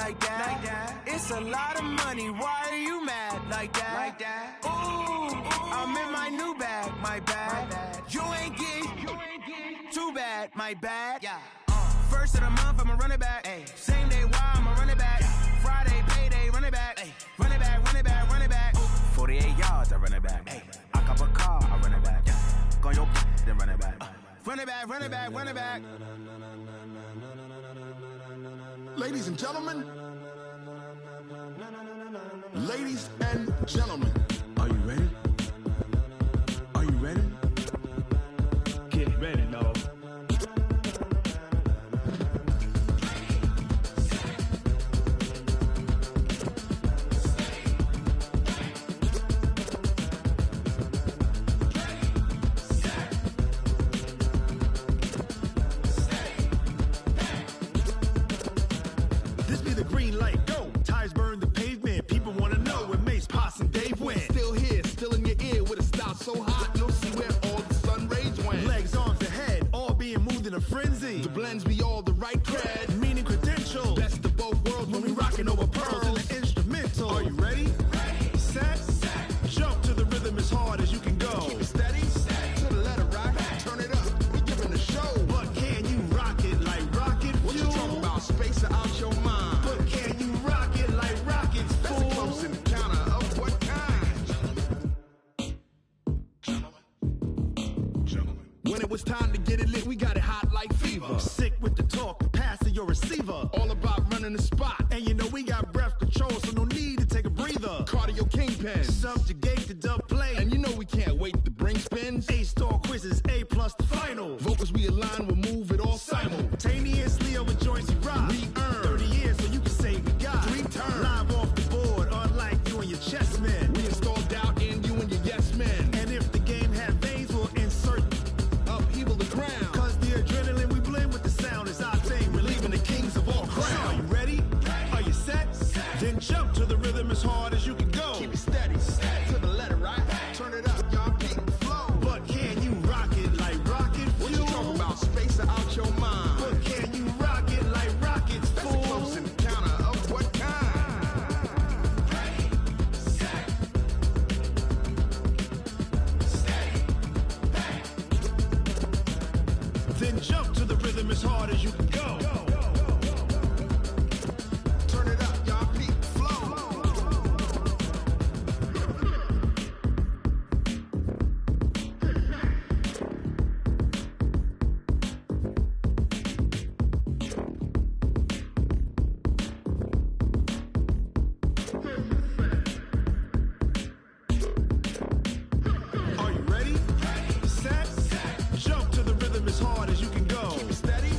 like that. It's a lot of money, why are you mad like that? Ooh, I'm in my new bag, my bad. You ain't getting too bad, my bad. First of the month, I'ma run it back. Same day, why I'ma run it back. Friday, payday, run it back. Run it back, run it back, run it back. 48 yards, I run it back. I cop a car, I run it back. Go your then run it back. Run it back, run it back, run it back. Ladies and gentlemen. Ladies and gentlemen. Are you ready? Are you ready? Get ready, dog. This be the green light, go. Tires burn the pavement. People wanna know where Mace, Pops, and Dave went. Still here, still in your ear with a style so hot, you'll see where all the sun rays went. Legs, arms, the head, all being moved in a frenzy. The blends be all the right cred. Meaning credentials. Best of both worlds When we rockin' over pearls in the instrumental. Are you ready? Set, jump to the rhythm as hard as you can go. Keep it steady, to the letter rock. Turn it up, we giving the show. But can you rock it like rocket fuel? What you talking about? Space out your mind. But can you rock it like rockets, That's a fool? close encounter of what kind? When it was time to get it lit, we got it hot like fever. Sick with the talk, pass to your receiver. All about running the spot. And you know we got breath control, so no need to take a breather. Cardio kingpin. Subjugate the dub play. And you know we can't wait to bring spins. A-star quizzes, A+ the final. Vocals we align, we'll move it all Simultaneously over joints we rock. We earn 30 years so you can say we got 3 turns. live off the board, unlike you and your chess men. We install doubt in you and your yes men. And if the game had veins, we'll insert Upheaval the ground. cause the adrenaline we blend with the sound is our thing, relieving the kings of all crowns. Are you ready? Are you set? Then jump to the rhythm as hard as you can go. Keep it steady, to the letter right. Turn it up, y'all keep it flow. But can you rock it like rocket fuel? What you talking about? Space out your mind. But can you rock it like rockets, That's a fool? close encounter of what kind? Then jump to the rhythm as hard as you can go. Turn it up, y'all keep it flow. Are you ready? Set, jump to the rhythm as hard as you can go. Keep it steady,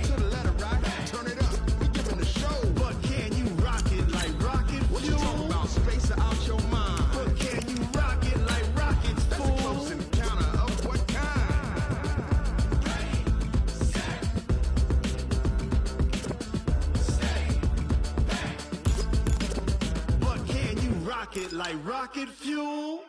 to the letter right. Turn it up, we giving the show. But can you rock it like rocket What you fuel? talking about? Space out your mind. But can you rock it like rockets, That's a fool? close encounter of what kind? But can you rock it like rocket fuel?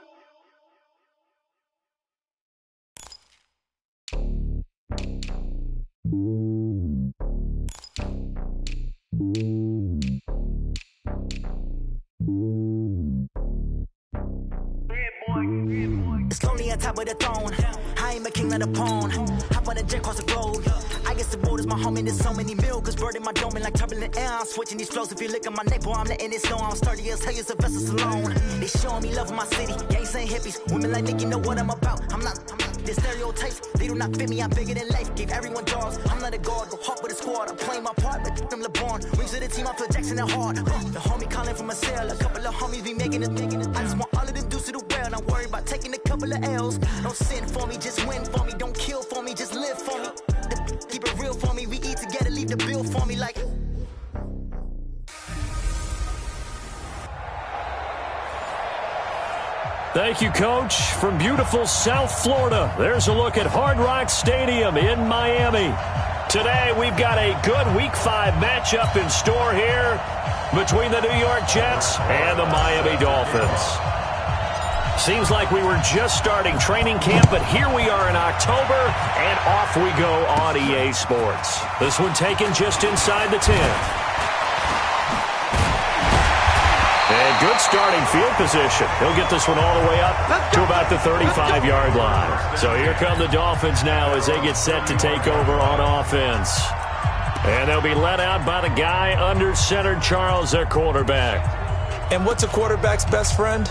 It's lonely on top of the throne. I ain't a king, not a pawn. Hop on a jet across the globe. I guess the road is my home and there's so many milkers burning my dome like turbulent air. I'm switching these flows. If you look at my neck, boy, I'm letting it snow. I'm sturdy as hell, it's a vessel alone. They showing me love in my city. Gangs ain't hippies. Women like Nick, you know what I'm about. I'm not the stereotypes. They do not fit me. I'm bigger than life. Gave everyone dogs. I'm not a guard. Go hard with a squad. I'm playing my part, but them LeBron. Rings to the team. I feel Jackson and hard. The homie calling from a cell. A couple of homies be making it. I just want all of them dudes to do well. Not worry about taking a couple of L's. Don't sin for me, just win for me. Don't kill for me, just live for me. Keep it real for me. We eat together, leave the bill for me like. Thank you, Coach. From beautiful South Florida, there's a look at Hard Rock Stadium in Miami. Today, we've got a good Week 5 matchup in store here between the New York Jets and the Miami Dolphins. Seems like we were just starting training camp, but here we are in October, and off we go on EA Sports. This one taken just inside the 10. And good starting field position. He'll get this one all the way up to about the 35-yard line. So here come the Dolphins now as they get set to take over on offense. And they'll be led out by the guy under center, Charles, their quarterback. And what's a quarterback's best friend?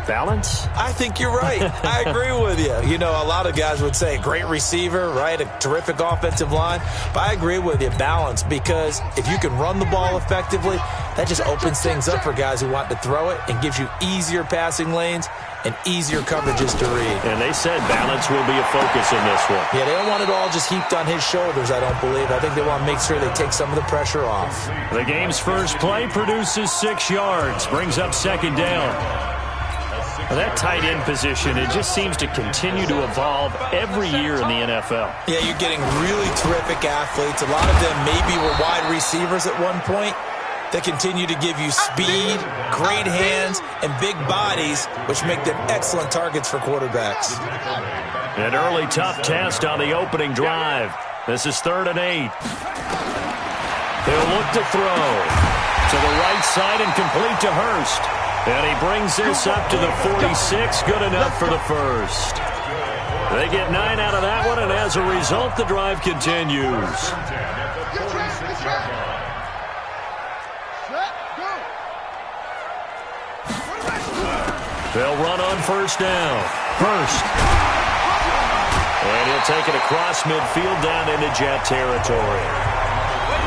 Balance? I think you're right. I agree with you. You know, a lot of guys would say great receiver, right? A terrific offensive line. But I agree with you, balance, because if you can run the ball effectively, that just opens things up for guys who want to throw it and gives you easier passing lanes and easier coverages to read. And they said balance will be a focus in this one. Yeah, they don't want it all just heaped on his shoulders, I don't believe. I think they want to make sure they take some of the pressure off. The game's first play produces 6 yards, brings up second down. Well, that tight end position, it just seems to continue to evolve every year in the NFL. Yeah, you're getting really terrific athletes. A lot of them maybe were wide receivers at one point. They continue to give you speed, great hands, and big bodies, which make them excellent targets for quarterbacks. An early tough test on the opening drive. This is 3rd and 8. He'll look to throw to the right side and complete to Hurst. And he brings this up to the 46, good enough for the first. They get 9 out of that one, and as a result, the drive continues. They'll run on first down. Hurst. And he'll take it across midfield down into Jet territory.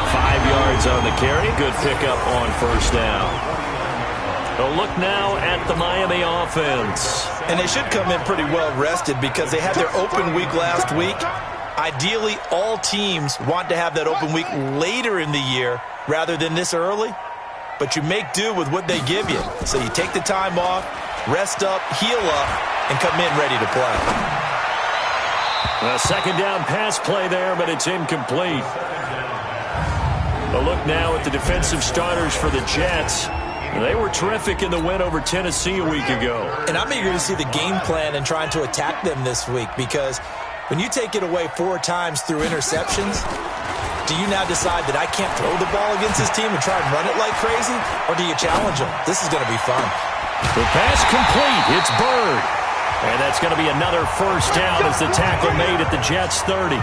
5 yards on the carry. Good pickup on first down. A look now at the Miami offense. And they should come in pretty well rested because they had their open week last week. Ideally, all teams want to have that open week later in the year rather than this early. But you make do with what they give you. So you take the time off, rest up, heal up, and come in ready to play. A second down pass play there, but it's incomplete. A look now at the defensive starters for the Jets. They were terrific in the win over Tennessee a week ago. And I'm eager to see the game plan and trying to attack them this week because when you take it away 4 times through interceptions, do you now decide that I can't throw the ball against this team and try and run it like crazy? Or do you challenge them? This is going to be fun. The pass complete. It's Bird. And that's going to be another first down as the tackle made at the Jets' 30.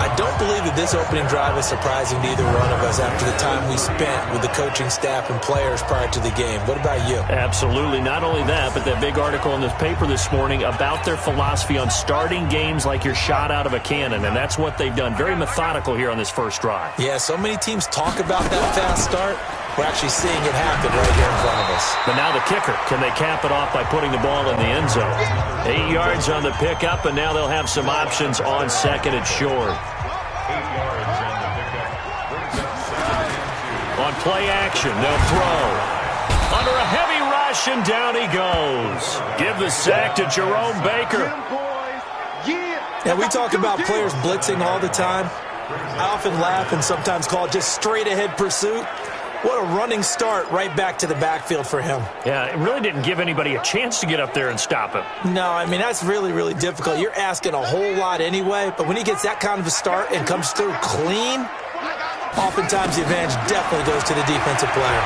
I don't believe that this opening drive is surprising to either one of us after the time we spent with the coaching staff and players prior to the game. What about you? Absolutely. Not only that, but that big article in this paper this morning about their philosophy on starting games like you're shot out of a cannon, and that's what they've done. Very methodical here on this first drive. Yeah, so many teams talk about that fast start. We're actually seeing it happen right here in front of us. But now the kicker, can they cap it off by putting the ball in the end zone? 8 yards on the pickup, and now they'll have some options on second and short. On play action, they'll throw. Under a heavy rush, and down he goes. Give the sack to Jerome Baker. Yeah, we talk about players blitzing all the time. I often laugh and sometimes call it just straight-ahead pursuit. What a running start right back to the backfield for him. Yeah, it really didn't give anybody a chance to get up there and stop him. No, I mean, that's really, really difficult. You're asking a whole lot anyway, but when he gets that kind of a start and comes through clean, oftentimes the advantage definitely goes to the defensive player.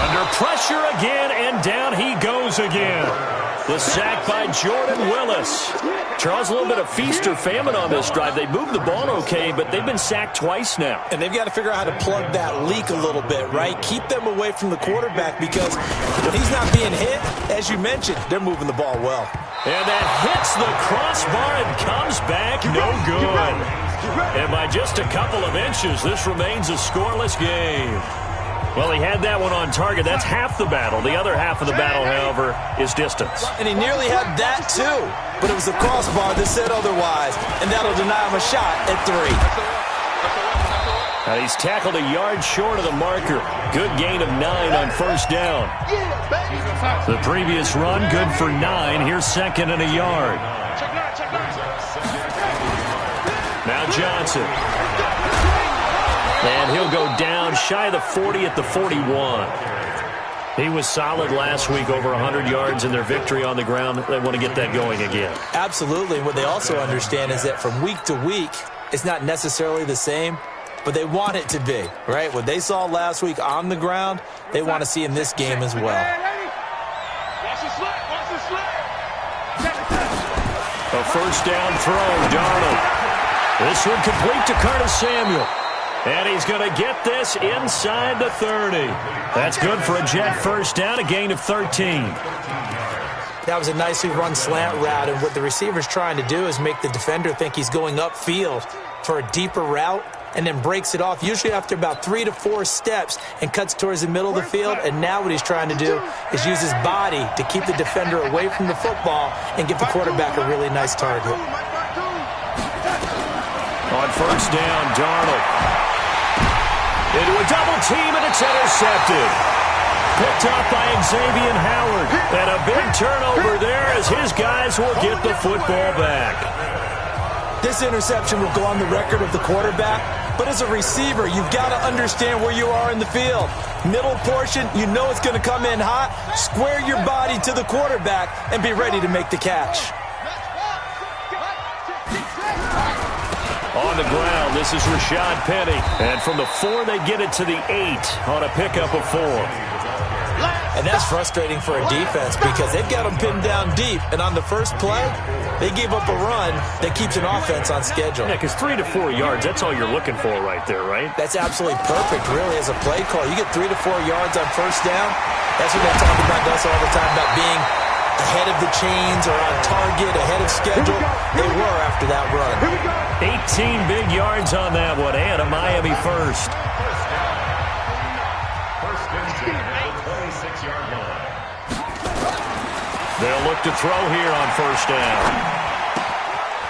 Under pressure again, and down he goes again. The sack by Jordan Willis. Charles, a little bit of feast or famine on this drive. They moved the ball okay, but they've been sacked twice now. And they've got to figure out how to plug that leak a little bit, right? Keep them away from the quarterback because when he's not being hit, as you mentioned, they're moving the ball well. And that hits the crossbar and comes back no good. And by just a couple of inches, this remains a scoreless game. Well, he had that one on target. That's half the battle. The other half of the battle, however, is distance. And he nearly had that, too. But it was the crossbar that said otherwise. And that'll deny him a shot at 3. Now he's tackled a yard short of the marker. Good gain of 9 on first down. The previous run, good for 9. Here's second and a yard. Now Johnson. And he'll go down shy of the 40 at the 41. He was solid last week, over 100 yards in their victory on the ground. They want to get that going again. Absolutely. What they also understand is that from week to week, it's not necessarily the same. but they want it to be, right? What they saw last week on the ground, they want to see in this game as well. A first down throw, Darnold. This one complete to Curtis Samuel. And he's going to get this inside the 30. That's good for a Jet first down, a gain of 13. That was a nicely run slant route, and what the receiver's trying to do is make the defender think he's going upfield for a deeper route, and then breaks it off, usually after about 3 to 4 steps, and cuts towards the middle of the field. And now what he's trying to do is use his body to keep the defender away from the football and give the quarterback a really nice target. On first down, Darnold. Into a double team, and it's intercepted. Picked up by Xavier Howard. And a big turnover there as his guys will get the football back. This interception will go on the record of the quarterback, but as a receiver, you've got to understand where you are in the field. Middle portion, you know it's going to come in hot. Square your body to the quarterback and be ready to make the catch. On the ground, this is Rashad Penny. And from the 4, they get it to the 8 on a pickup of 4. And that's frustrating for a defense because they've got them pinned down deep. And on the first play, they gave up a run that keeps an offense on schedule. Yeah, because 3 to 4 yards, that's all you're looking for right there, right? That's absolutely perfect, really, as a play call. You get 3 to 4 yards on first down. That's what they talk about us all the time, about being ahead of the chains or on target, ahead of schedule. They were after that run. 18 big yards on that one, and a Miami first. They'll look to throw here on first down.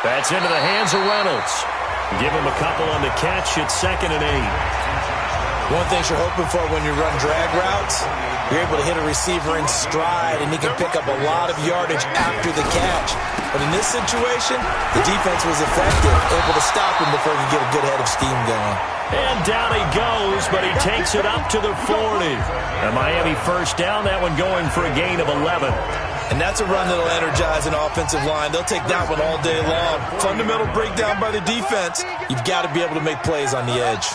That's into the hands of Reynolds. Give him a couple on the catch. It's 2nd and 8. One thing you're hoping for when you run drag routes, you're able to hit a receiver in stride, and he can pick up a lot of yardage after the catch. But in this situation, the defense was effective, able to stop him before he could get a good head of steam going. And down he goes, but he takes it up to the 40. A Miami first down, that one going for a gain of 11. And that's a run that'll energize an offensive line. They'll take that one all day long. Fundamental breakdown by the defense. You've got to be able to make plays on the edge.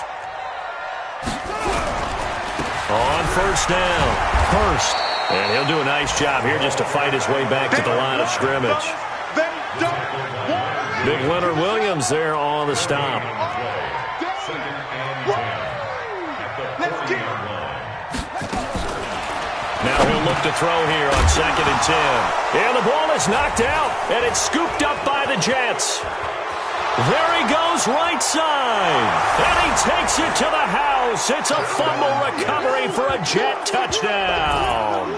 On first down, Hurst. And he'll do a nice job here just to fight his way back to the line of scrimmage. Big Leonard Williams there on the stop. Now he'll look to throw here on 2nd and 10. And the ball is knocked out, and it's scooped up by the Jets. There he goes right side. And he takes it to the house. It's a fumble recovery for a Jet touchdown.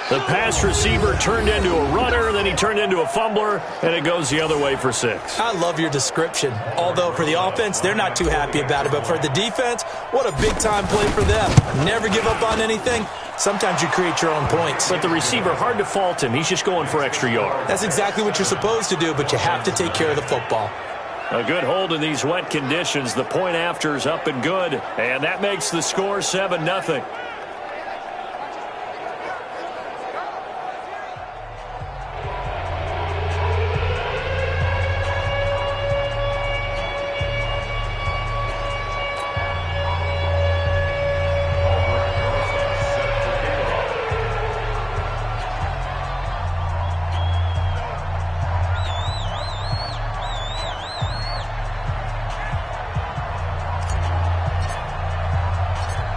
The pass receiver turned into a runner, then he turned into a fumbler, and it goes the other way for 6. I love your description. Although for the offense, they're not too happy about it. But for the defense, what a big-time play for them. Never give up on anything. Sometimes you create your own points. But the receiver, hard to fault him. He's just going for extra yards. That's exactly what you're supposed to do, but you have to take care of the football. A good hold in these wet conditions. The point after is up and good. And that makes the score 7-0.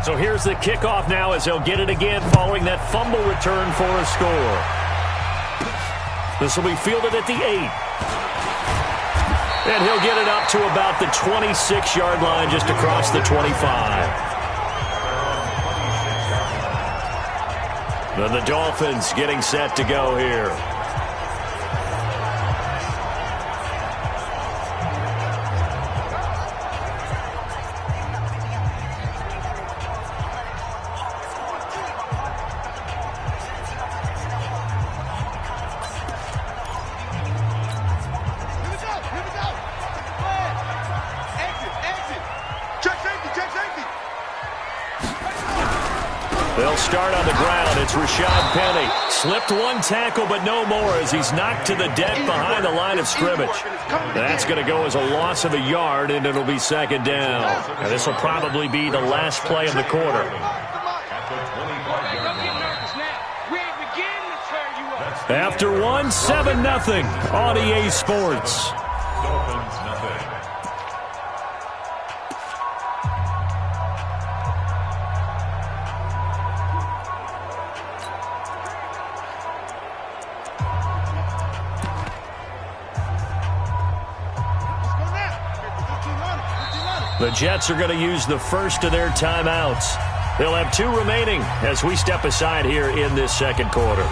So here's the kickoff now as they'll get it again following that fumble return for a score. This will be fielded at the 8. And he'll get it up to about the 26-yard line just across the 25. Then the Dolphins getting set to go here. They'll start on the ground. It's Rashad Penny. Slipped one tackle, but no more as he's knocked to the deck behind the line of scrimmage. That's going to go as a loss of a yard, and it'll be second down. And this will probably be the last play of the quarter. After 7-0 on EA Sports. The Jets are going to use the first of their timeouts. They'll have 2 remaining as we step aside here in this second quarter.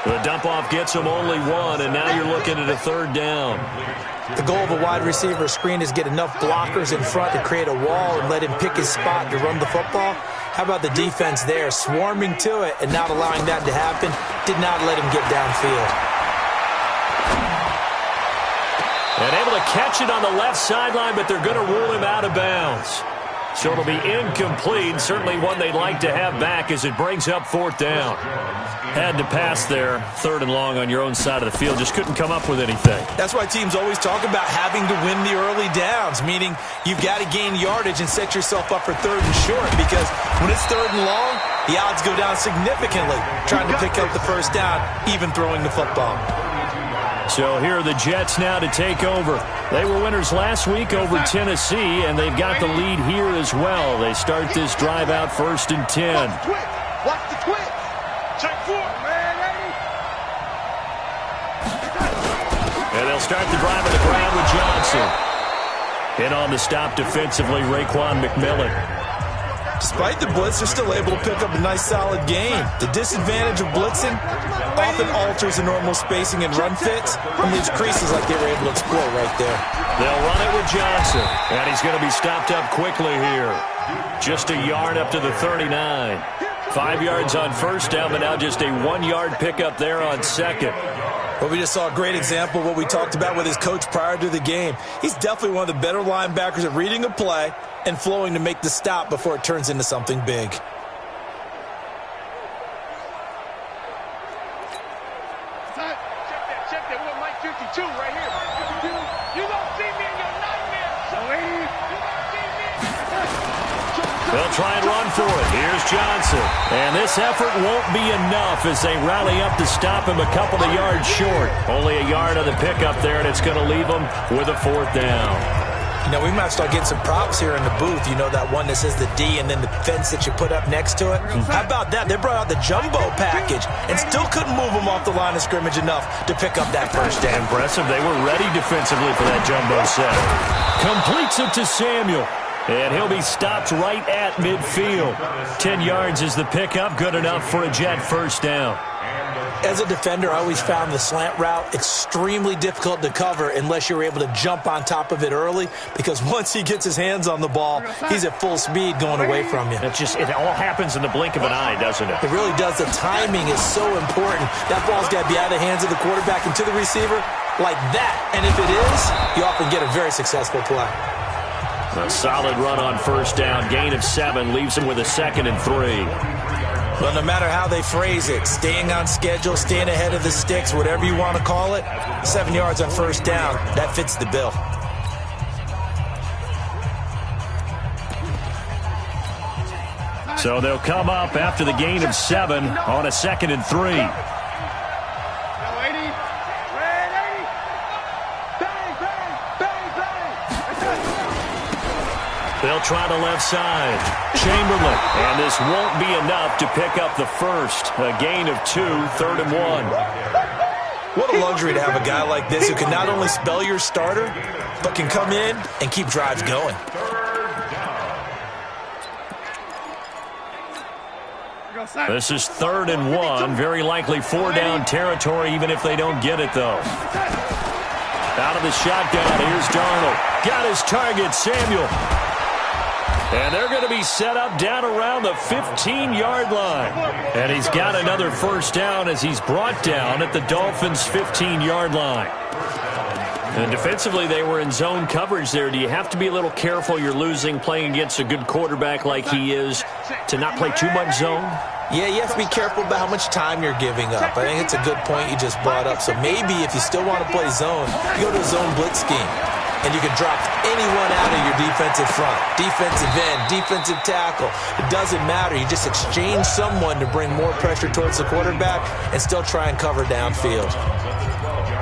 The dump-off gets him only 1, and now you're looking at a third down. The goal of a wide receiver screen is get enough blockers in front to create a wall and let him pick his spot to run the football. How about the defense there, swarming to it and not allowing that to happen? Did not let him get downfield. And able to catch it on the left sideline, but they're going to rule him out of bounds. So it'll be incomplete, certainly one they'd like to have back as it brings up fourth down. Had to pass there, third and long on your own side of the field. Just couldn't come up with anything. That's why teams always talk about having to win the early downs, meaning you've got to gain yardage and set yourself up for third and short, because when it's third and long, the odds go down significantly trying to pick up the first down, even throwing the football. So here are the Jets now to take over. They were winners last week over Tennessee, and they've got the lead here as well. They start this drive out 1st and 10. Watch the twitch. Check 4. And they'll start the drive on the ground with Johnson. And on the stop defensively, Raekwon McMillan. Despite the blitz, they're still able to pick up a nice, solid gain. The disadvantage of blitzing often alters the normal spacing and run fits and leaves creases like they were able to exploit right there. They'll run it with Johnson, and he's going to be stopped up quickly here. Just a yard up to the 39. 5 yards on first down, but now just a 1-yard pickup there on second. Well, we just saw a great example of what we talked about with his coach prior to the game. He's definitely one of the better linebackers at reading a play and flowing to make the stop before it turns into something big. Check that. We're Mike 52 right here. 52. You don't see me in your nightmare. So they'll try and run for it. Here's Johnson. And this effort won't be enough as they rally up to stop him a couple of yards short. Only a yard on the pickup there, and it's going to leave him with a fourth down. You know, we might start getting some props here in the booth. You know, that one that says the D and then the fence that you put up next to it? How about that? They brought out the jumbo package and still couldn't move them off the line of scrimmage enough to pick up that first down. Impressive. They were ready defensively for that jumbo set. Completes it to Samuel. And he'll be stopped right at midfield. 10 yards is the pickup. Good enough for a Jet first down. As a defender, I always found the slant route extremely difficult to cover unless you're able to jump on top of it early, because once he gets his hands on the ball, he's at full speed going away from you. It all happens in the blink of an eye, doesn't it? It really does. The timing is so important. That ball's got to be out of the hands of the quarterback and to the receiver like that. And if it is, you often get a very successful play. A solid run on first down. Gain of 7 leaves him with a 2nd and 3. Well, no matter how they phrase it, staying on schedule, staying ahead of the sticks, whatever you want to call it, 7 yards on first down, that fits the bill. So they'll come up after the gain of 7 on a 2nd and 3. They'll try the left side. Chamberlain. And this won't be enough to pick up the first. A gain of 2, 3rd and 1. What a luxury to have a guy like this who can not only spell your starter, but can come in and keep drives going. This is 3rd and 1. Very likely 4-down territory, even if they don't get it, though. Out of the shotgun, here's Darnold. Got his target, Samuel. And they're going to be set up down around the 15-yard line. And he's got another first down as he's brought down at the Dolphins' 15-yard line. And defensively, they were in zone coverage there. Do you have to be a little careful? You're losing playing against a good quarterback like he is to not play too much zone? Yeah, you have to be careful about how much time you're giving up. I think it's a good point you just brought up. So maybe if you still want to play zone, you go to a zone blitz scheme. And you can drop anyone out of your defensive front. Defensive end, defensive tackle. It doesn't matter. You just exchange someone to bring more pressure towards the quarterback and still try and cover downfield.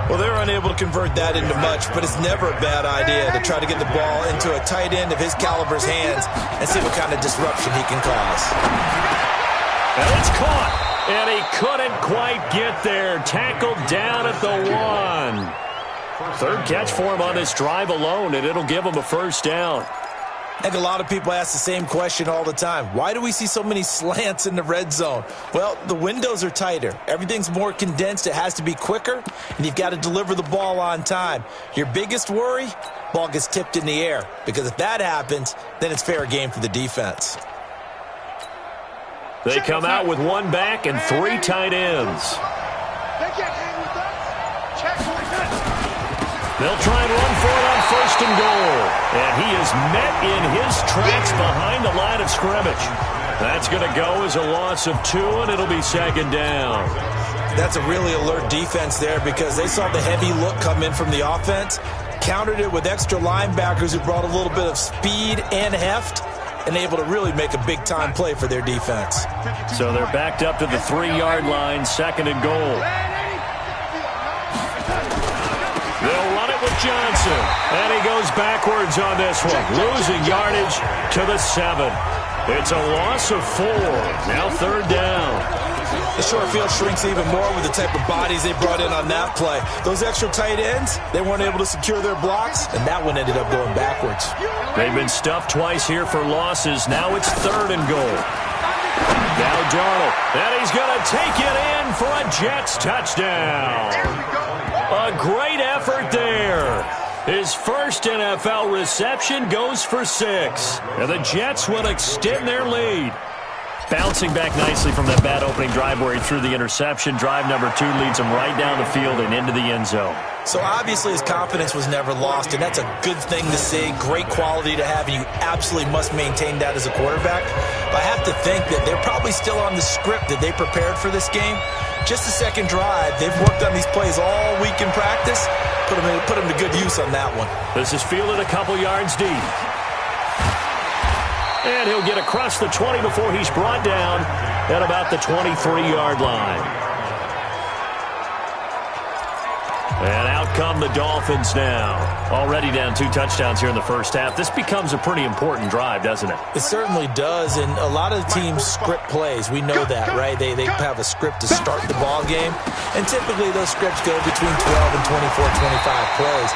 Well, they're unable to convert that into much, but it's never a bad idea to try to get the ball into a tight end of his caliber's hands and see what kind of disruption he can cause. And it's caught, and he couldn't quite get there. Tackled down at the 1. Third catch for him on this drive alone, and it'll give him a first down. I think a lot of people ask the same question all the time. Why do we see so many slants in the red zone? Well, the windows are tighter. Everything's more condensed. It has to be quicker, and you've got to deliver the ball on time. Your biggest worry, ball gets tipped in the air, because if that happens, then it's fair game for the defense. They come out with one back and 3 tight ends. They'll try and run for it on 1st and goal. And he is met in his tracks behind the line of scrimmage. That's going to go as a loss of 2, and it'll be 2nd down. That's a really alert defense there because they saw the heavy look come in from the offense, countered it with extra linebackers who brought a little bit of speed and heft, and able to really make a big-time play for their defense. So they're backed up to the 3-yard line, 2nd and goal. They'll run it with Johnson, and he goes backwards on this one, losing yardage to the 7. It's a loss of 4. Now 3rd down. The short field shrinks even more with the type of bodies they brought in on that play. Those extra tight ends, they weren't able to secure their blocks, and that one ended up going backwards. They've been stuffed twice here for losses. Now it's 3rd and goal. Now Darnold, and he's going to take it in for a Jets touchdown. A great effort there. His first NFL reception goes for 6. And the Jets will extend their lead. Bouncing back nicely from that bad opening drive where he threw the interception. Drive number 2 leads him right down the field and into the end zone. So obviously his confidence was never lost, and that's a good thing to see, great quality to have, and you absolutely must maintain that as a quarterback. But I have to think that they're probably still on the script that they prepared for this game. Just the second drive, they've worked on these plays all week in practice. Put them to good use on that one. This is fielded a couple yards deep. And he'll get across the 20 before he's brought down at about the 23-yard line. And out come the Dolphins now. Already down 2 touchdowns here in the first half. This becomes a pretty important drive, doesn't it? It certainly does, and a lot of teams script plays. We know that, right? They have a script to start the ball game, and typically those scripts go between 12 and 24, 25 plays.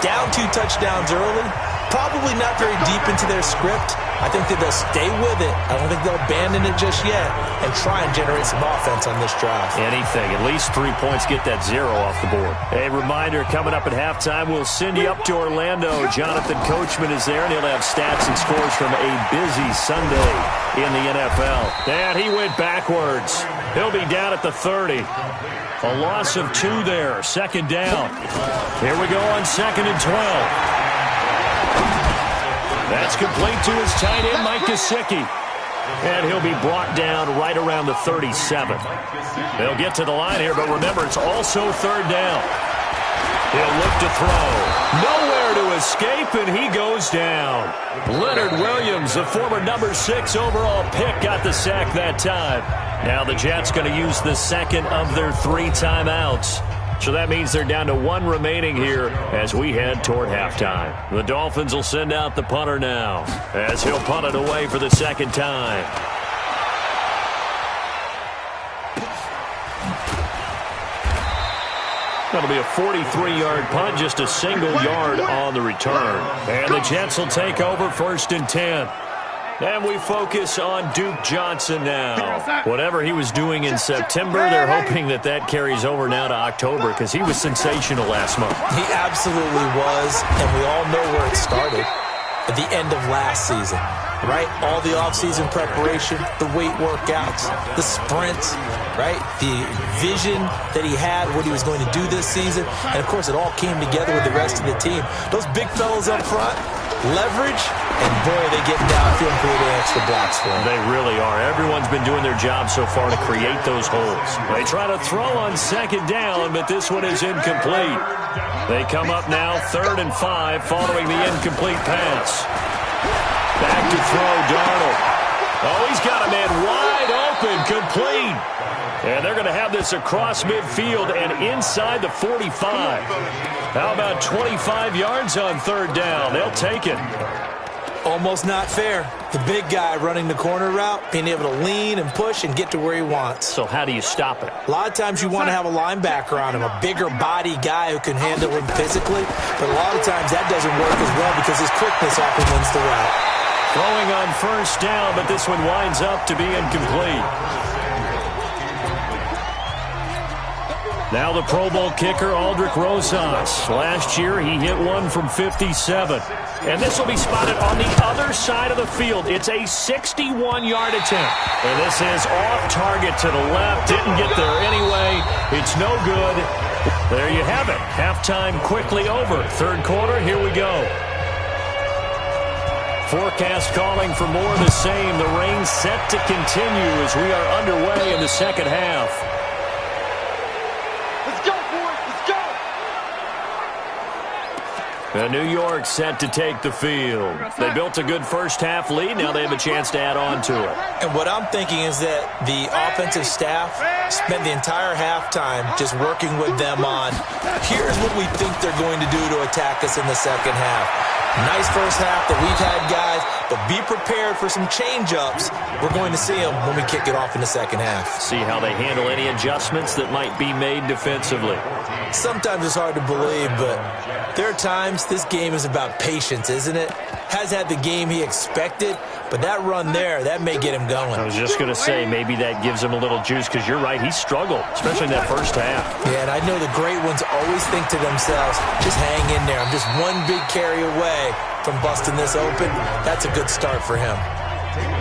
Down 2 touchdowns early, probably not very deep into their script. I think that they'll stay with it. I don't think they'll abandon it just yet and try and generate some offense on this drive. Anything. At least 3 points, get that 0 off the board. A reminder, coming up at halftime, we'll send you up to Orlando. Jonathan Coachman is there, and he'll have stats and scores from a busy Sunday in the NFL. And he went backwards. He'll be down at the 30. A loss of 2 there. 2nd down. Here we go on 2nd and 12. That's complete to his tight end, Mike Gesicki. And he'll be brought down right around the 37. They'll get to the line here, but remember, it's also 3rd down. He'll look to throw. Nowhere to escape, and he goes down. Leonard Williams, the former number 6 overall pick, got the sack that time. Now the Jets going to use the 2nd of their 3 timeouts. So that means they're down to 1 remaining here as we head toward halftime. The Dolphins will send out the punter now as he'll punt it away for the 2nd time. That'll be a 43-yard punt, just a single yard on the return. And the Jets will take over 1st and 10. And we focus on Duke Johnson now. Whatever he was doing in September, they're hoping that that carries over now to October because he was sensational last month. He absolutely was, and we all know where it started. At the end of last season, right? All the offseason preparation, the weight workouts, the sprints, right? The vision that he had, what he was going to do this season. And, of course, it all came together with the rest of the team. Those big fellas up front, leverage, and, boy, they get downfield and create extra blocks for him. They really are. Everyone's been doing their job so far to create those holes. They try to throw on 2nd down, but this one is incomplete. They come up now 3rd and 5 following the incomplete pass. Back to throw, Darnold. Oh, he's got a man wide open, complete. And they're going to have this across midfield and inside the 45. How about 25 yards on 3rd down? They'll take it. Almost not fair. The big guy running the corner route, being able to lean and push and get to where he wants. So how do you stop it? A lot of times you want to have a linebacker on him, a bigger body guy who can handle him physically. But a lot of times that doesn't work as well because his quickness often wins the route. Throwing on 1st down, but this one winds up to be incomplete. Now the Pro Bowl kicker, Aldrick Rosas. Last year, he hit one from 57. And this will be spotted on the other side of the field. It's a 61-yard attempt. And this is off target to the left. Didn't get there anyway. It's no good. There you have it. Halftime quickly over. 3rd quarter, here we go. Forecast calling for more of the same. The rain set to continue as we are underway in the 2nd half. And New York set to take the field. They built a good 1st half lead. Now they have a chance to add on to it. And what I'm thinking is that the offensive staff spent the entire halftime just working with them on, here's what we think they're going to do to attack us in the 2nd half. Nice 1st half that we've had, guys, but be prepared for some change-ups. We're going to see them when we kick it off in the 2nd half. See how they handle any adjustments that might be made defensively. Sometimes it's hard to believe, but there are times this game is about patience, isn't it? Has had the game he expected, but that run there, that may get him going. I was just going to say, maybe that gives him a little juice, because you're right, he struggled, especially in that 1st half. Yeah, and I know the great ones always think to themselves, just hang in there. I'm just one big carry away from busting this open. That's a good start for him.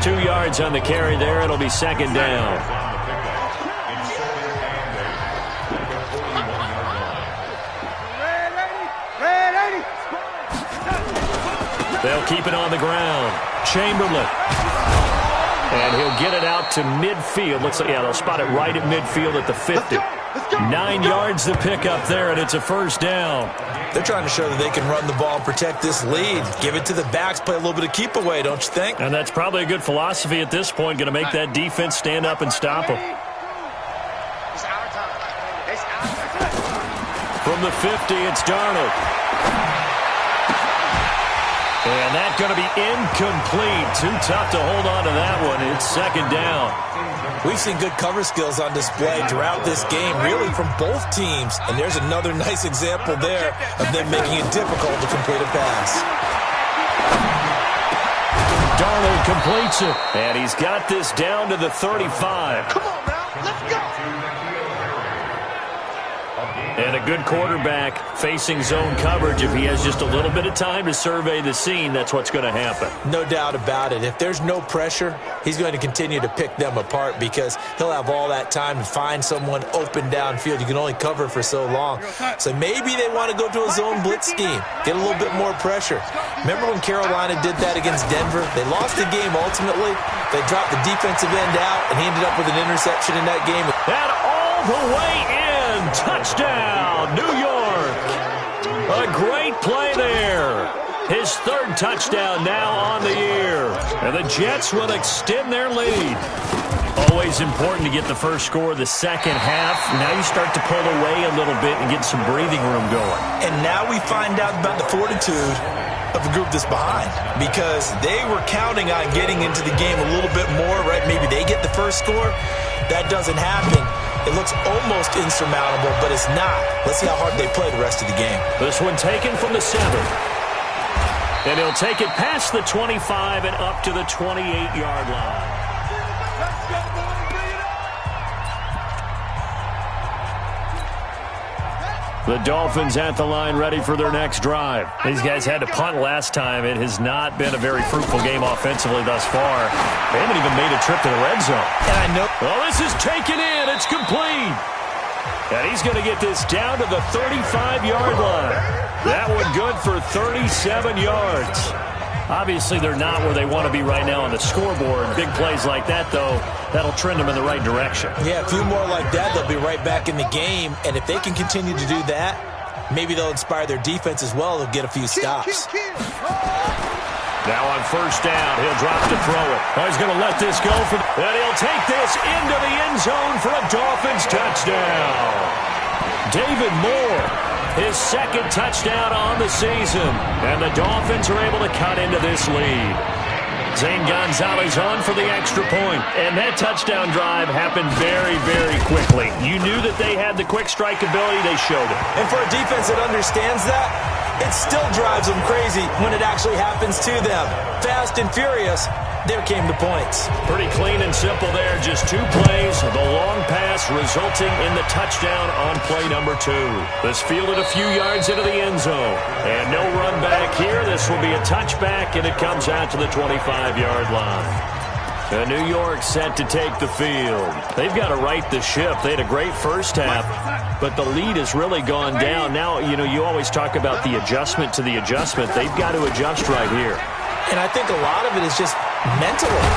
2 yards on the carry there. It'll be 2nd down. They'll keep it on the ground. Chamberlain. And he'll get it out to midfield. Looks like, yeah, they'll spot it right at midfield at the 50. 9 yards to pick up there, and it's a 1st down. They're trying to show that they can run the ball and protect this lead. Give it to the backs, play a little bit of keep away, don't you think? And that's probably a good philosophy at this point, going to make that defense stand up and stop them. From the 50, it's Darnold. And that's going to be incomplete. Too tough to hold on to that one. It's 2nd down. We've seen good cover skills on display throughout this game, really from both teams. And there's another nice example there of them making it difficult to complete a pass. Darnold completes it. And he's got this down to the 35. Come on now, let's go. And a good quarterback facing zone coverage. If he has just a little bit of time to survey the scene, that's what's going to happen. No doubt about it. If there's no pressure, he's going to continue to pick them apart because he'll have all that time to find someone open downfield. You can only cover for so long. So maybe they want to go to a zone blitz scheme, get a little bit more pressure. Remember when Carolina did that against Denver? They lost the game ultimately. They dropped the defensive end out, and he ended up with an interception in that game. And all the way in. Touchdown, New York. A great play there. His 3rd touchdown now on the year. And the Jets will extend their lead. Always important to get the first score of the 2nd half. Now you start to pull away a little bit and get some breathing room going. And now we find out about the fortitude of the group that's behind, because they were counting on getting into the game a little bit more, right? Maybe they get the first score. That doesn't happen. It looks almost insurmountable, but it's not. Let's see how hard they play the rest of the game. This one taken from the 7. And he'll take it past the 25 and up to the 28-yard line. The Dolphins at the line ready for their next drive. These guys had to punt last time. It has not been a very fruitful game offensively thus far. They haven't even made a trip to the red zone. And I know. Well, this is taken in. It's complete. And he's going to get this down to the 35-yard line. That one good for 37 yards. Obviously, they're not where they want to be right now on the scoreboard. Big plays like that, though, that'll trend them in the right direction. Yeah, a few more like that, they'll be right back in the game. And if they can continue to do that, maybe they'll inspire their defense as well. They'll get a few stops. Now on first down, he'll drop to throw it. Oh, he's going to let this go. And he'll take this into the end zone for a Dolphins touchdown. David Moore, his second touchdown on the season. And the Dolphins are able to cut into this lead. Zane Gonzalez on for the extra point. And that touchdown drive happened very, very quickly. You knew that they had the quick strike ability. They showed it. And for a defense that understands that, it still drives them crazy when it actually happens to them. Fast and furious, there came the points. Pretty clean and simple there. Just 2 plays. The long pass resulting in the touchdown on play number 2. This fielded a few yards into the end zone. And no run back here. This will be a touchback, and it comes out to the 25-yard line. New York set to take the field. They've got to right the ship. They had a great first half, but the lead has really gone down. Now, you always talk about the adjustment to the adjustment. They've got to adjust right here. And I think a lot of it is just mentally.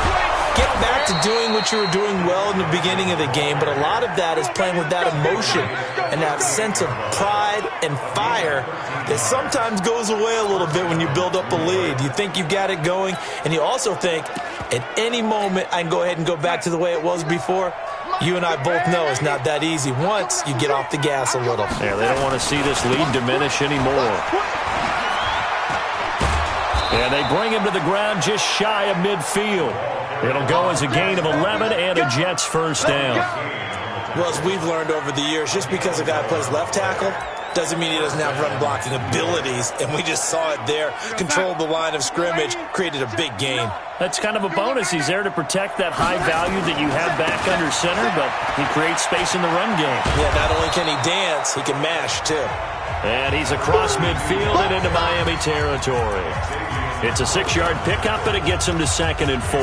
Get back to doing what you were doing well in the beginning of the game, but a lot of that is playing with that emotion and that sense of pride and fire that sometimes goes away a little bit when you build up a lead. You think you've got it going, and you also think at any moment I can go ahead and go back to the way it was before. You and I both know it's not that easy once you get off the gas a little. Yeah, they don't want to see this lead diminish anymore. And they bring him to the ground just shy of midfield. It'll go as a gain of 11 and a Jets first down. Well, as we've learned over the years, just because a guy plays left tackle doesn't mean he doesn't have run-blocking abilities, and we just saw it there. Controlled the line of scrimmage, created a big gain. That's kind of a bonus. He's there to protect that high value that you have back under center, but he creates space in the run game. Yeah, not only can he dance, he can mash, too. And he's across midfield and into Miami territory. It's a 6-yard pickup, and it gets him to 2nd and 4.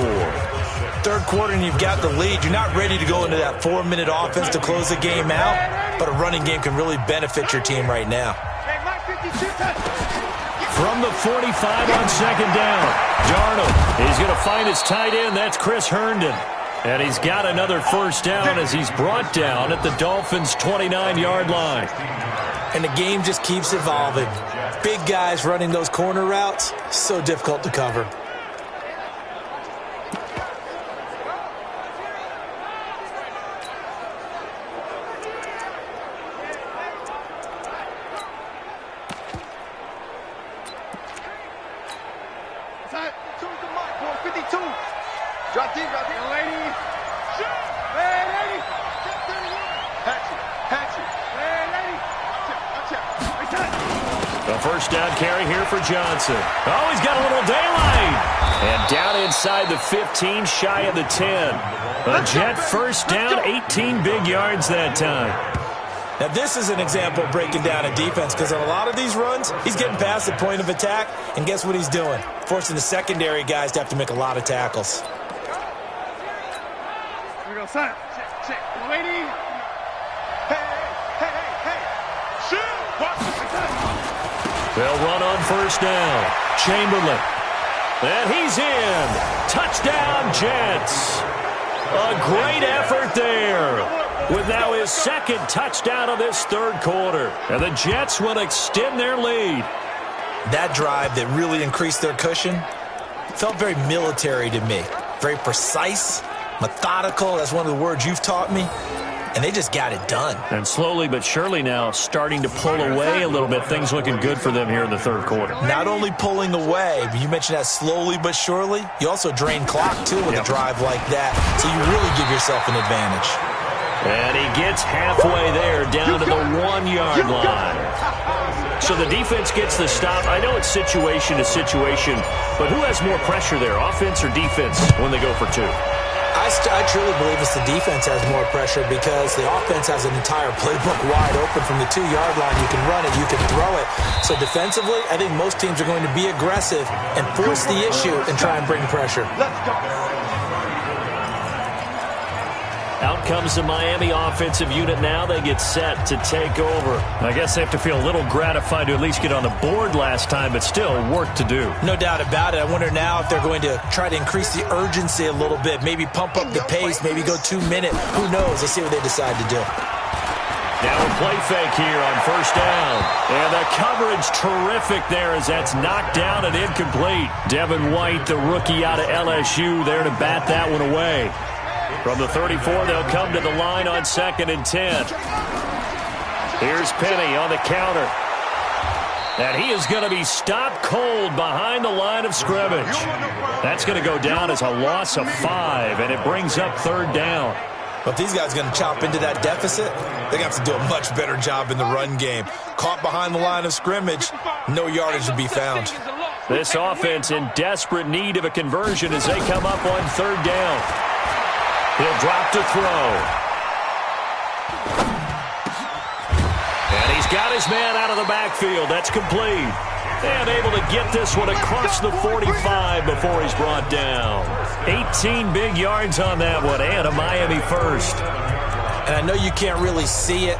Third quarter, and you've got the lead. You're not ready to go into that 4-minute offense to close the game out, but a running game can really benefit your team right now. From the 45 on 2nd down, Darnold, he's going to find his tight end. That's Chris Herndon. And he's got another first down as he's brought down at the Dolphins' 29-yard line. And the game just keeps evolving. Big guys running those corner routes, so difficult to cover. Drop deep, lady. Shoot! Hey, lady. Patch it. Hey, lady. The first down carry here for Johnson. Oh, he's got a little daylight. And down inside the 15, shy of the 10. A Jet first down, 18 big yards that time. Now, this is an example of breaking down a defense, because on a lot of these runs, he's getting past the point of attack, and guess what he's doing? Forcing the secondary guys to have to make a lot of tackles. Here we go, son. Check. Lady. Hey. Shoot! They'll run on first down. Chamberlain. And he's in. Touchdown, Jets. A great effort there. With now his second touchdown of this third quarter. And the Jets will extend their lead. That drive that really increased their cushion felt very military to me. Very precise, methodical. That's one of the words you've taught me. And they just got it done. And slowly but surely now starting to pull away a little bit. Things looking good for them here in the third quarter. Not only pulling away, but you mentioned that slowly but surely. You also drain clock, too, with a drive like that. So you really give yourself an advantage. And he gets halfway there, down to the 1-yard line. So the defense gets the stop. I know it's situation to situation, but who has more pressure there, offense or defense, when they go for 2? I truly believe it's the defense has more pressure because the offense has an entire playbook wide open from the 2-yard line. You can run it, you can throw it. So defensively, I think most teams are going to be aggressive and force the issue and try and bring pressure. Let's go. Out comes the Miami offensive unit now. They get set to take over. I guess they have to feel a little gratified to at least get on the board last time, but still work to do. No doubt about it. I wonder now if they're going to try to increase the urgency a little bit, maybe pump up the pace, maybe go 2-minute. Who knows? Let's see what they decide to do. Now a play fake here on first down. And the coverage terrific there as that's knocked down and incomplete. Devin White, the rookie out of LSU, there to bat that one away. From the 34, they'll come to the line on 2nd and 10. Here's Penny on the counter. And he is going to be stopped cold behind the line of scrimmage. That's going to go down as a loss of 5, and it brings up 3rd down. But if these guys are going to chop into that deficit, they're going to have to do a much better job in the run game. Caught behind the line of scrimmage, no yardage to be found. This offense in desperate need of a conversion as they come up on 3rd down. He'll drop to throw. And he's got his man out of the backfield. That's complete. And able to get this one across the 45 before he's brought down. 18 big yards on that one, and a Miami first. And I know you can't really see it,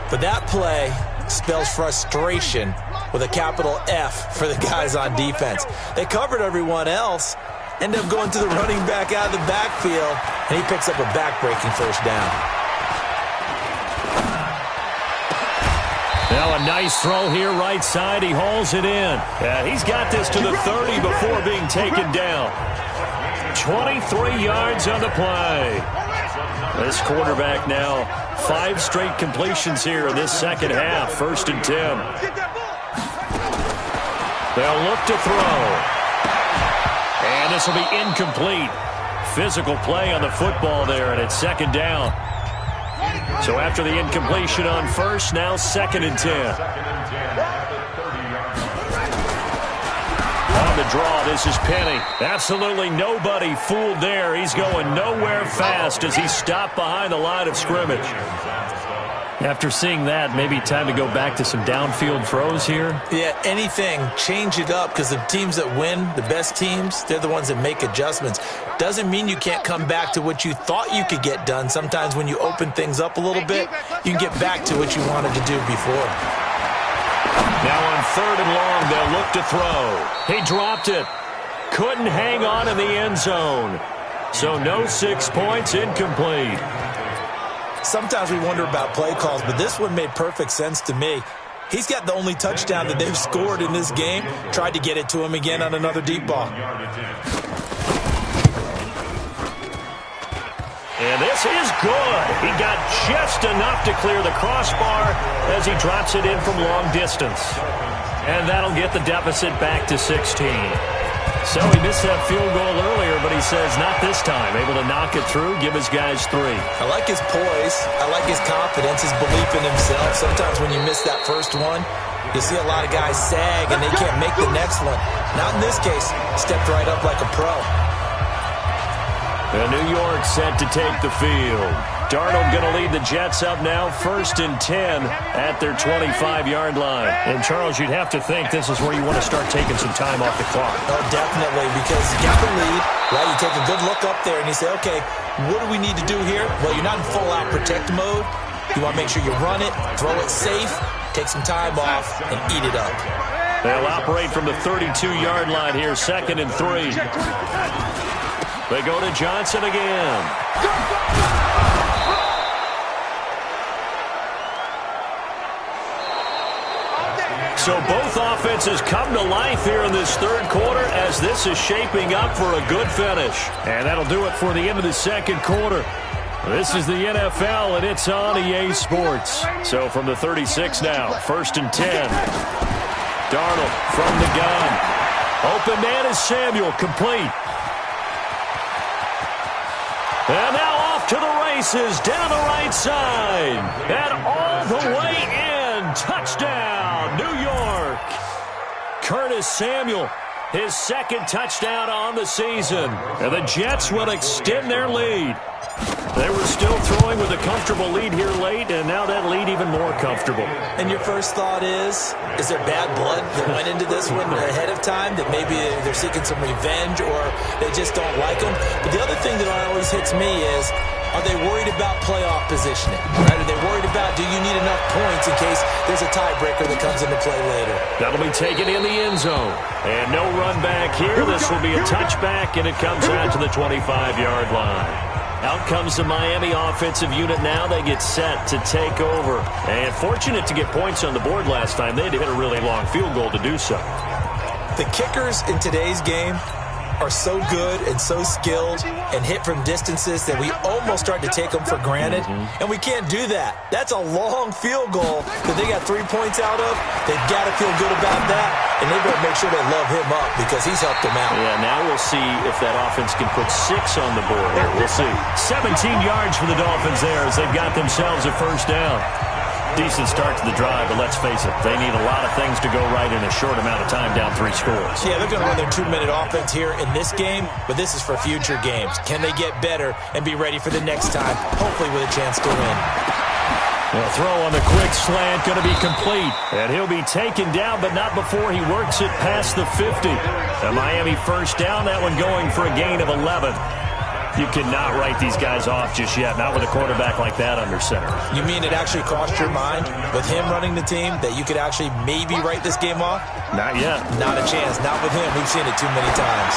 but that play spells frustration with a capital F for the guys on defense. They covered everyone else, end up going to the running back out of the backfield, and he picks up a back-breaking first down. Now a nice throw here right side. He hauls it in. And he's got this to the 30 before being taken down. 23 yards on the play. This quarterback now 5 straight completions here in this second half. 1st and 10. They'll look to throw. And this will be incomplete. Physical play on the football there, and it's 2nd down. So after the incompletion on 1st, now 2nd and 10. On the draw, this is Penny. Absolutely nobody fooled there. He's going nowhere fast as he's stopped behind the line of scrimmage. After seeing that, maybe time to go back to some downfield throws here? Yeah, anything. Change it up because the teams that win, the best teams, they're the ones that make adjustments. Doesn't mean you can't come back to what you thought you could get done. Sometimes when you open things up a little bit, you can get back to what you wanted to do before. Now on 3rd and long, they'll look to throw. He dropped it. Couldn't hang on in the end zone. So no 6 points, incomplete. Sometimes we wonder about play calls, but this one made perfect sense to me. He's got the only touchdown that they've scored in this game. Tried to get it to him again on another deep ball. And this is good. He got just enough to clear the crossbar as he drops it in from long distance. And that'll get the deficit back to 16. So he missed that field goal earlier, but he says not this time. Able to knock it through, give his guys 3. I like his poise. I like his confidence, his belief in himself. Sometimes when you miss that first one, you see a lot of guys sag and they can't make the next one. Not in this case. Stepped right up like a pro. And New York set to take the field. Darnold going to lead the Jets up now, 1st and 10 at their 25-yard line. And, Charles, you'd have to think this is where you want to start taking some time off the clock. Oh, definitely, because you got the lead, right? You take a good look up there and you say, okay, what do we need to do here? Well, you're not in full-out protect mode. You want to make sure you run it, throw it safe, take some time off, and eat it up. They'll operate from the 32-yard line here, 2nd and 3. They go to Johnson again. So both offenses come to life here in this 3rd quarter as this is shaping up for a good finish. And that'll do it for the end of the 2nd quarter. This is the NFL, and it's on EA Sports. So from the 36 now, 1st and 10. Darnold from the gun. Open man is Samuel, complete. And now off to the races down the right side. And all the way in. Touchdown, New York. Curtis Samuel, his second touchdown on the season. And the Jets will extend their lead. They were still throwing with a comfortable lead here late, and now that lead even more comfortable. And your first thought is there bad blood that went into this one ahead of time, that maybe they're seeking some revenge or they just don't like them? But the other thing that always hits me is, are they worried about playoff positioning? Right? Are they worried about, do you need enough points in case there's a tiebreaker that comes into play later? That'll be taken in the end zone. And no run back here. This will be a touchback, and it comes out to the 25-yard line. Out comes the Miami offensive unit now. They get set to take over. And fortunate to get points on the board last time. They had to hit a really long field goal to do so. The kickers in today's game are so good and so skilled and hit from distances that we almost start to take them for granted. And we can't do that. That's a long field goal that they got 3 points out of. They've got to feel good about that, and they better make sure they love him up because he's helped them out. Yeah, now we'll see if that offense can put 6 on the board here. We'll see. 17 yards for the Dolphins there as they've got themselves a first down. Decent start to the drive, but let's face it, they need a lot of things to go right in a short amount of time, down 3 scores. Yeah, they're going to run their 2-minute offense here in this game, but this is for future games. Can they get better and be ready for the next time, hopefully with a chance to win? The throw on the quick slant going to be complete, and he'll be taken down, but not before he works it past the 50. A Miami first down, that one going for a gain of 11. You cannot write these guys off just yet, not with a quarterback like that under center. You mean it actually crossed your mind with him running the team that you could actually maybe write this game off? Not yet. Not a chance. Not with him. We've seen it too many times.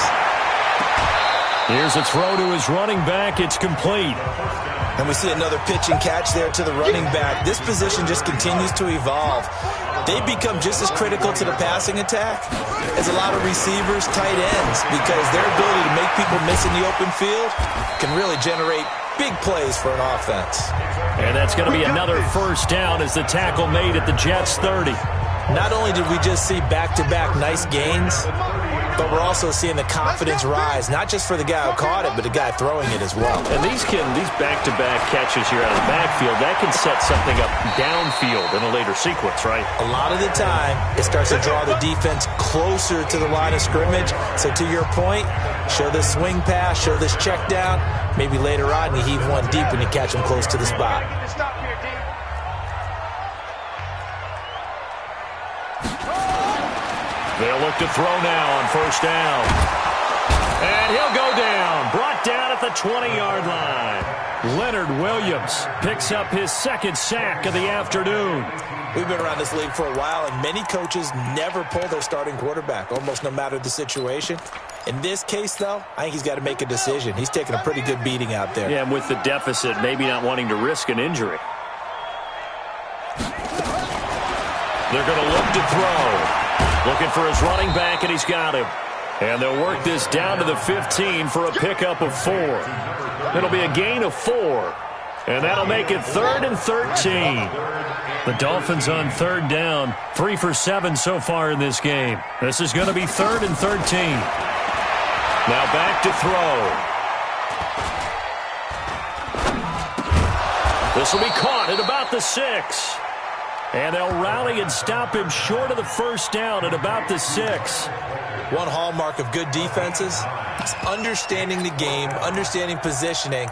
Here's a throw to his running back. It's complete. And we see another pitch and catch there to the running back. This position just continues to evolve. They become just as critical to the passing attack as a lot of receivers, tight ends, because their ability to make people miss in the open field can really generate big plays for an offense. And that's going to be another first down as the tackle made at the Jets' 30. Not only did we just see back-to-back nice gains, but we're also seeing the confidence rise, not just for the guy who caught it, but the guy throwing it as well. And these back-to-back catches here out of the backfield, that can set something up downfield in a later sequence, right? A lot of the time, it starts to draw the defense closer to the line of scrimmage. So to your point, show this swing pass, show this check down. Maybe later on, you heave one deep and you catch him close to the spot. They'll look to throw now on first down. And he'll go down. Brought down at the 20-yard line. Leonard Williams picks up his second sack of the afternoon. We've been around this league for a while, and many coaches never pull their starting quarterback, almost no matter the situation. In this case, though, I think he's got to make a decision. He's taking a pretty good beating out there. Yeah, and with the deficit, maybe not wanting to risk an injury. They're going to look to throw. Looking for his running back, and he's got him. And they'll work this down to the 15 for a pickup of 4. It'll be a gain of 4. And that'll make it 3rd and 13. The Dolphins on third down, 3 for 7 so far in this game. This is going to be 3rd and 13. Now back to throw. This will be caught at about the 6. And they'll rally and stop him short of the first down at about the 6. One hallmark of good defenses is understanding the game, understanding positioning,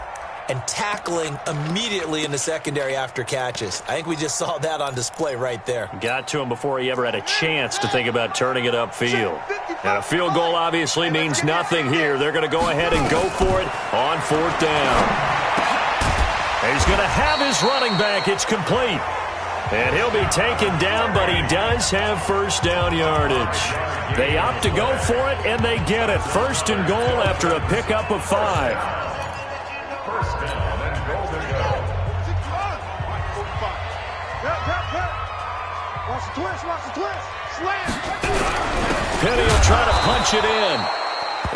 and tackling immediately in the secondary after catches. I think we just saw that on display right there. Got to him before he ever had a chance to think about turning it upfield. And a field goal obviously means nothing here. They're going to go ahead and go for it on 4th down. And he's going to have his running back. It's complete. And he'll be taken down, but he does have first down yardage. They opt to go for it, and they get it. 1st and goal after a pickup of 5. First down and goal to go. Watch the twist. Slam. Penny will try to punch it in.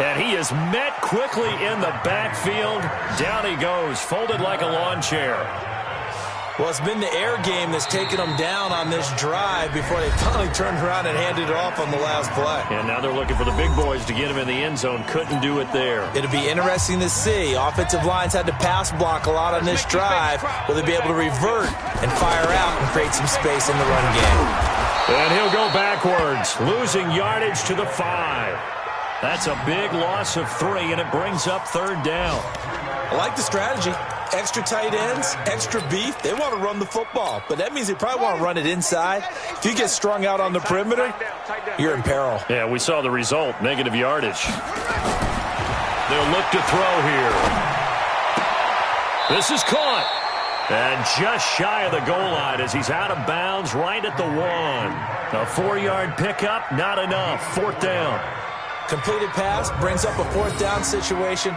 And he is met quickly in the backfield. Down he goes, folded like a lawn chair. Well, it's been the air game that's taken them down on this drive before they finally turned around and handed it off on the last play. And now they're looking for the big boys to get him in the end zone. Couldn't do it there. It'll be interesting to see. Offensive lines had to pass block a lot on this drive. Will they be able to revert and fire out and create some space in the run game? And he'll go backwards, losing yardage to the 5. That's a big loss of 3, and it brings up 3rd down. I like the strategy. Extra tight ends, extra beef. They want to run the football, but that means they probably want to run it inside. If you get strung out on the perimeter, you're in peril. Yeah, we saw the result, negative yardage. They'll look to throw here. This is caught. And just shy of the goal line as he's out of bounds right at the 1. A 4-yard pickup, not enough. 4th down. Completed pass brings up a 4th down situation.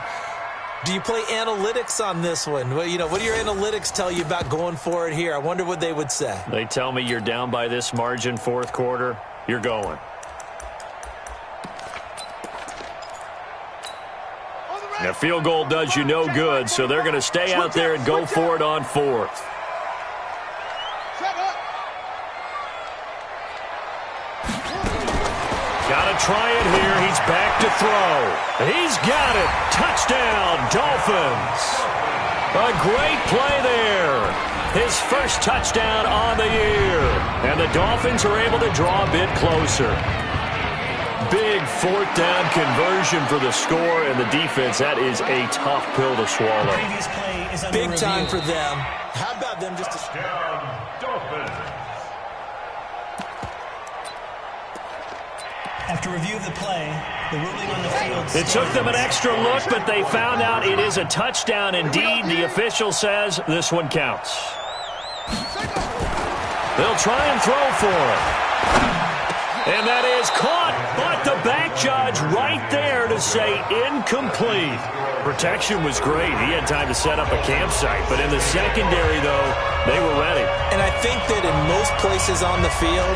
Do you play analytics on this one? Well, what do your analytics tell you about going for it here? I wonder what they would say. They tell me you're down by this margin 4th quarter, you're going. A field goal does you no good, so they're going to stay out there and go for it on 4th. Gotta try it here. He's back to throw. He's got it. Touchdown, Dolphins. A great play there. His first touchdown on the year. And the Dolphins are able to draw a bit closer. Big 4th down conversion for the score, and the defense, that is a tough pill to swallow. Big time for them. How about them just to... After review of the play, the ruling on the field... It took them an extra look, but they found out it is a touchdown indeed. The official says this one counts. They'll try and throw for it. And that is caught, but the back judge right there to say incomplete. Protection was great. He had time to set up a campsite, but in the secondary, though, they were ready. And I think that in most places on the field,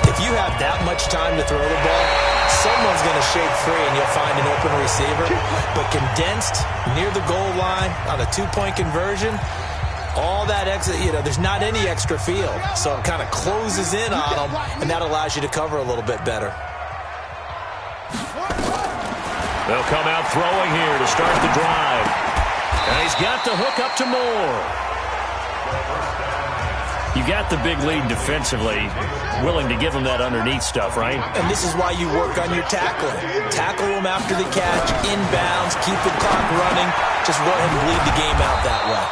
if you have that much time to throw the ball, someone's going to shake free and you'll find an open receiver. But condensed near the goal line on a 2-point conversion, all that extra, there's not any extra field. So it kind of closes in on them, and that allows you to cover a little bit better. They'll come out throwing here to start the drive. And he's got the hook up to Moore. You got the big lead defensively, willing to give him that underneath stuff, right? And this is why you work on your tackling. Tackle him after the catch, inbounds, keep the clock running. Just let him bleed the game out that way.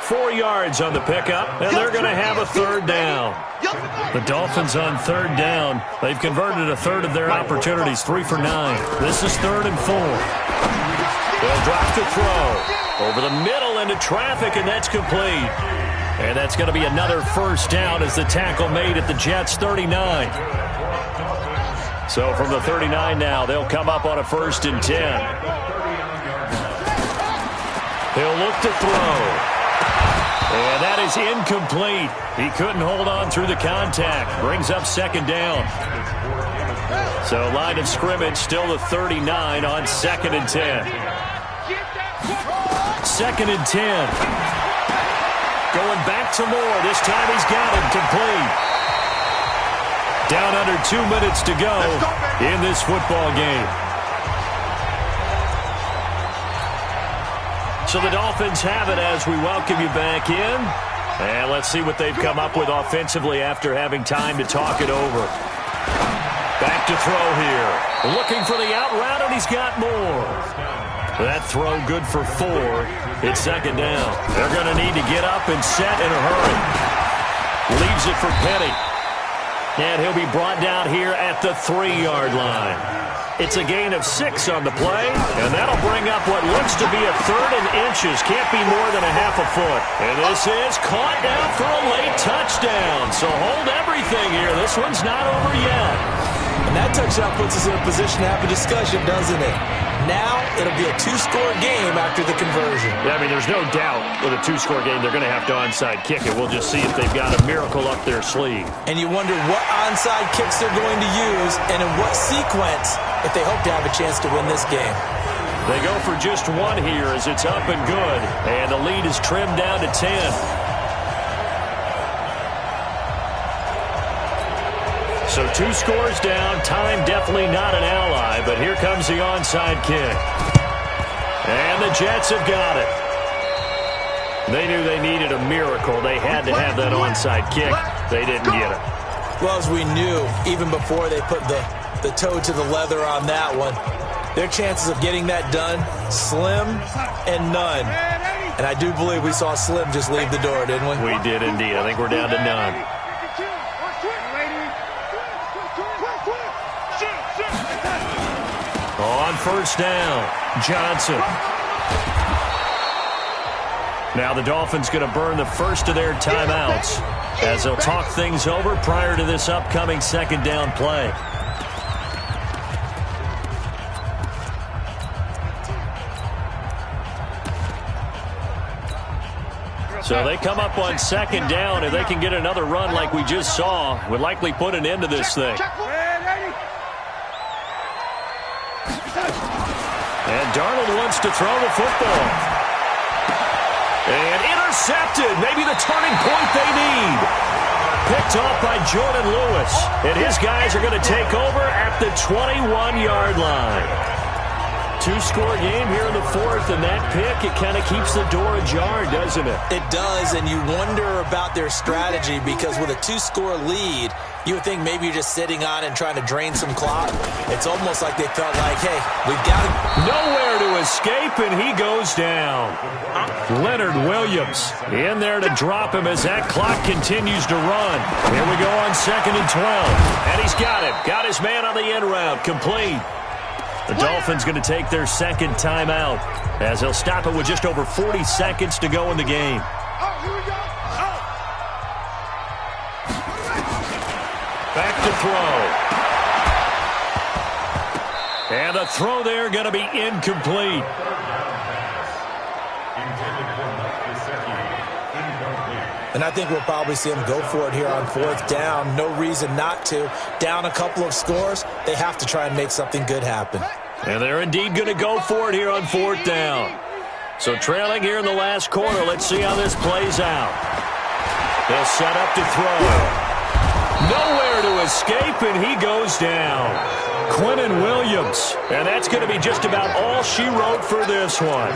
4 yards on the pickup, and they're going to have a 3rd down. The Dolphins on 3rd down. They've converted a third of their opportunities, 3 for 9. This is 3rd and 4. They'll drop the throw over the middle into traffic, and that's complete. And that's going to be another 1st down as the tackle made at the Jets' 39. So from the 39 now, they'll come up on a 1st and 10. He'll look to throw. And that is incomplete. He couldn't hold on through the contact. Brings up 2nd down. So line of scrimmage still the 39 on 2nd and 10. 2nd and 10. Going back to Moore. This time he's got it complete. Down under 2 minutes to go in this football game. So the Dolphins have it as we welcome you back in. And let's see what they've come up with offensively after having time to talk it over. Back to throw here. Looking for the out route, and he's got more. That throw good for 4. It's 2nd down. They're going to need to get up and set in a hurry. Leaves it for Petty. And he'll be brought down here at the 3-yard line. It's a gain of 6 on the play, and that'll bring up what looks to be a 3rd and inches. Can't be more than a half a foot. And this is caught down for a late touchdown. So hold everything here. This one's not over yet. And that touchdown puts us in a position to have a discussion, doesn't it? Now it'll be a 2-score game after the conversion. Yeah, I mean, there's no doubt with a 2-score game they're going to have to onside kick it. We'll just see if they've got a miracle up their sleeve. And you wonder what onside kicks they're going to use and in what sequence if they hope to have a chance to win this game. They go for just 1 here as it's up and good. And the lead is trimmed down to 10. So 2 scores down. Time definitely not an ally, but here comes the onside kick. And the Jets have got it. They knew they needed a miracle. They had to have that onside kick. They didn't get it. Well, as we knew, even before they put the toe to the leather on that one, their chances of getting that done, slim and none. And I do believe we saw Slim just leave the door, didn't we? We did indeed. I think we're down to none. On first down, Johnson. Now the Dolphins going to burn the first of their timeouts as they'll talk things over prior to this upcoming second down play. So they come up on second down. If they can get another run like we just saw, would likely put an end to this thing. And Darnold wants to throw the football. And intercepted. Maybe the turning point they need. Picked off by Jordan Lewis. And his guys are going to take over at the 21-yard line. 2-score game here in the fourth, and that pick, it kind of keeps the door ajar, doesn't it? It does, and you wonder about their strategy because with a 2-score lead, you would think maybe you're just sitting on and trying to drain some clock. It's almost like they felt like, hey, we've got to... Nowhere to escape, and he goes down. Leonard Williams in there to drop him as that clock continues to run. Here we go on 2nd and 12. And he's got it. Got his man on the end route. Complete. The Dolphins going to take their second timeout as they'll stop it with just over 40 seconds to go in the game. Back to throw. And the throw there going to be incomplete. And I think we'll probably see them go for it here on 4th down. No reason not to. Down a couple of scores, they have to try and make something good happen. And they're indeed going to go for it here on 4th down. So trailing here in the last quarter, let's see how this plays out. They'll set up to throw. Nowhere to escape, and he goes down. Quinnen Williams. And that's going to be just about all she wrote for this one.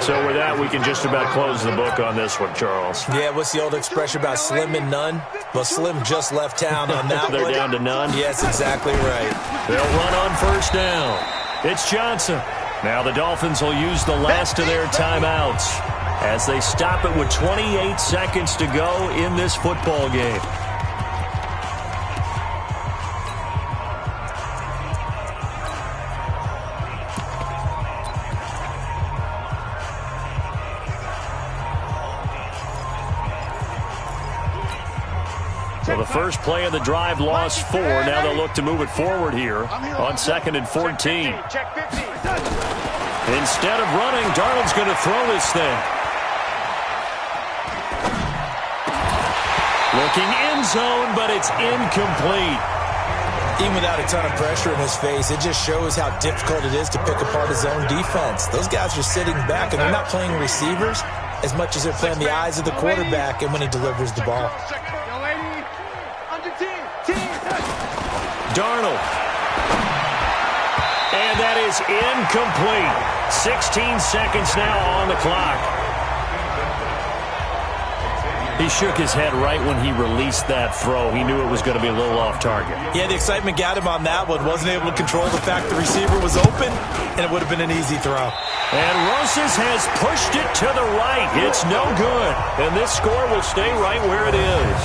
So with that, we can just about close the book on this one, Charles. Yeah, what's the old expression about slim and none? Well, Slim just left town on that They're one. down to none? Yes, exactly right. They'll run on first down. It's Johnson. Now the Dolphins will use the last of their timeouts as they stop it with 28 seconds to go in this football game. So the first play of the drive lost 4. Now they'll look to move it forward here on 2nd and 14. Instead of running, Darnold's going to throw this thing. Looking end zone, but it's incomplete. Even without a ton of pressure in his face, it just shows how difficult it is to pick apart his own defense. Those guys are sitting back, and they're not playing receivers as much as they're playing the eyes of the quarterback and when he delivers the ball. Darnold. And that is incomplete. 16 seconds now on the clock. He shook his head right when he released that throw. He knew it was going to be a little off target. Yeah, the excitement got him on that one. Wasn't able to control the fact the receiver was open, and it would have been an easy throw. And Rosas has pushed it to the right. It's no good. And this score will stay right where it is.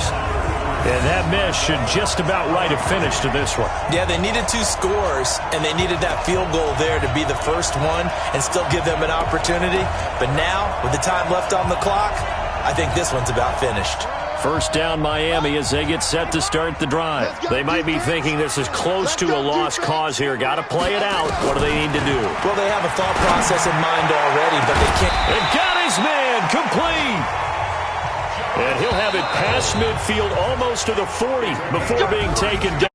And that miss should just about write a finish to this one. Yeah, they needed 2 scores, and they needed that field goal there to be the first one and still give them an opportunity. But now, with the time left on the clock, I think this one's about finished. First down Miami as they get set to start the drive. They might be thinking this is close to a lost cause here. Got to play it out. What do they need to do? Well, they have a thought process in mind already, but they can't. And got his man complete. And he'll have it past midfield almost to the 40 before being taken down.